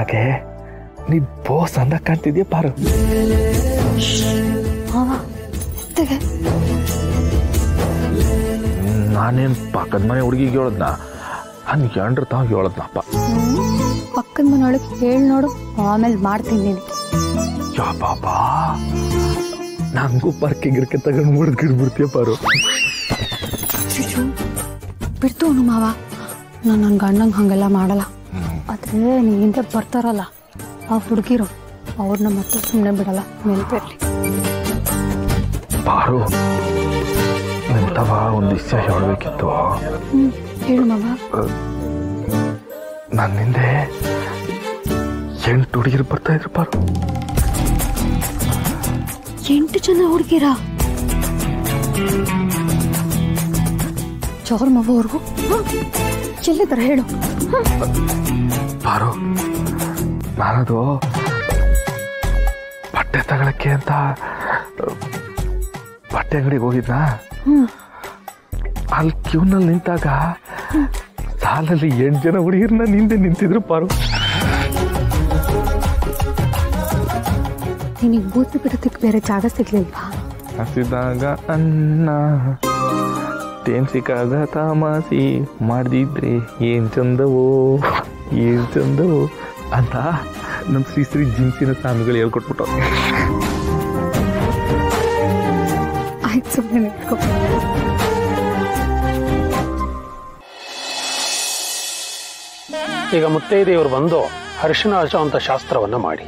ಯಾಕೆ ನೀ ಬೋಸ್ ಅಂದ ಕಾಣ್ತಿದ್ಯಾ ಪಾರು. ನಾನೇನ್ ಪಕ್ಕದ ಮನೆ ಹುಡುಗಿಗೆ ಹೇಳದ್ನ ಹನ್ಗೆ ಅಂಡ್ರ ತಾವ್ ಹೇಳದ್ನಪ್ಪ. ಪಕ್ಕದ ಮನೆಯೊಳಗೆ ಹೇಳಿ ನೋಡು, ಆಮೇಲೆ ಮಾಡ್ತೀನಿ ನೀನು. ಯಾ ಬಾಬಾ, ನಂಗೂ ಪರ್ಕೆ ಗಿರ್ಕೆ ತಗೊಂಡು ಮುರಿದ್ ಗಿಡ್ಬಿಡ್ತೀಯ ಪಾರು. ಬಿಡ್ತು ಅನು ಮಾವ, ನಾನು ನನ್ನ ಗಂಡಂಗೆ ಹಂಗೆಲ್ಲ ಮಾಡಲ್ಲ. ಆದ್ರೆ ನೀ ಹಿಂದೆ ಬರ್ತಾರಲ್ಲ ಆ ಹುಡುಗಿರು, ಅವ್ರನ್ನ ಮತ್ತೆ ಸುಮ್ಮನೆ ಬಿಡಲ್ಲ, ನೆನಪಿರ್ಲಿ. ಪಾರು, ನಿಂತವ ಒಂದು ವಿಷಯ ಹೇಳಬೇಕಿತ್ತು. ಹೇಳು ಮಾವ. ನನ್ನ ಹಿಂದೆ 8 ಹುಡುಗಿರು ಬರ್ತಾ ಇದ್ರು ಪಾರು. 8 ಜನ ಹುಡುಗಿರ? ಚೌರ್ ಮಾವ ಅವ್ರಿಗೂ ಎಲ್ಲಿದ್ದಾರೆ ಹೇಳು. ಪಾರು, ನಾನದು ಬಟ್ಟೆ ತಗೊಳಕ್ಕೆ ಅಂತ ಬಟ್ಟೆ ಅಂಗಡಿಗೆ ಹೋಗಿದ್ನ. ಅಲ್ಲಿ ಕ್ಯೂನಲ್ಲಿ ನಿಂತಾಗ ಸಾಲಲ್ಲಿ 8 ಜನ ಹುಡುಗಿರ್ನ ನಿಂದೆ ನಿಂತಿದ್ರು ಪಾರು. ನಿನಗೆ ಬೂತು ಬಿಡೋದಕ್ಕೆ ಬೇರೆ ಜಾಗ ಸಿಗ್ಲಿಲ್ವಾ? ಹಸಿದಾಗ ಅನ್ನ ತೇನ್ ಸಿಕ್ಕಾಗ ತಾಮಾಸಿ ಮಾಡ್ದಿದ್ರೆ ಏನ್ ಚಂದವೋ ಏನ್ ಚಂದವೋ ಅಂತ ನಮ್ಮ ಶ್ರೀ ಜಿನ್ಸಿನ ಸ್ವಾಮಿಗಳು ಹೇಳ್ಕೊಟ್ಬಿಟ್ಟು. ಆಯ್ತು, ಸುಮ್ಮನೆ ನಿಂತ್ಕೊ. ಈಗ ಮುತ್ತೈದೆಯವರು ಬಂದು ಅರಿಶಿನ ಹಚ್ಚುವಂತ ಶಾಸ್ತ್ರವನ್ನ ಮಾಡಿ.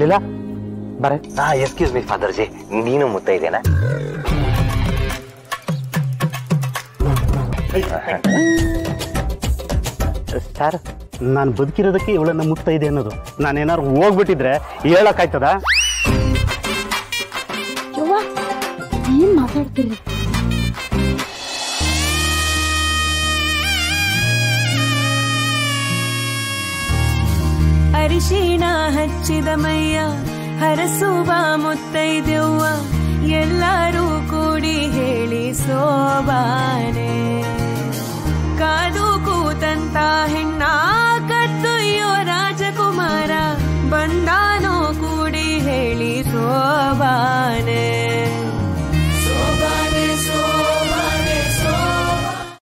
ಲೀಲಾ ಬರೇ. ಎಕ್ಸ್ಕ್ಯೂಸ್ ಮೀ ಫಾದರ್ ಜಿ, ನೀನು ಮುತ್ತೈದೆನಾ? ಸರ್, ನಾನು ಬದುಕಿರೋದಕ್ಕೆ ಇವಳನ್ನ ಮುತ್ತೈದೆ ಅನ್ನೋದು. ನಾನೇನಾದ್ರು ಹೋಗ್ಬಿಟ್ಟಿದ್ರೆ ಹೇಳಕ್ಕಾಯ್ತದ? ಏನ್ ಮಾತಾಡ್ತೀರಿ? ಅರಿಶಿಣ ಹಚ್ಚಿದ ಮೈಯ ಹರಸುವ ಮುತ್ತೈದೆವ್ವ, ಎಲ್ಲರೂ ಕೂಡಿ ಹೇಳಿ ಸೋಬಾನೆ.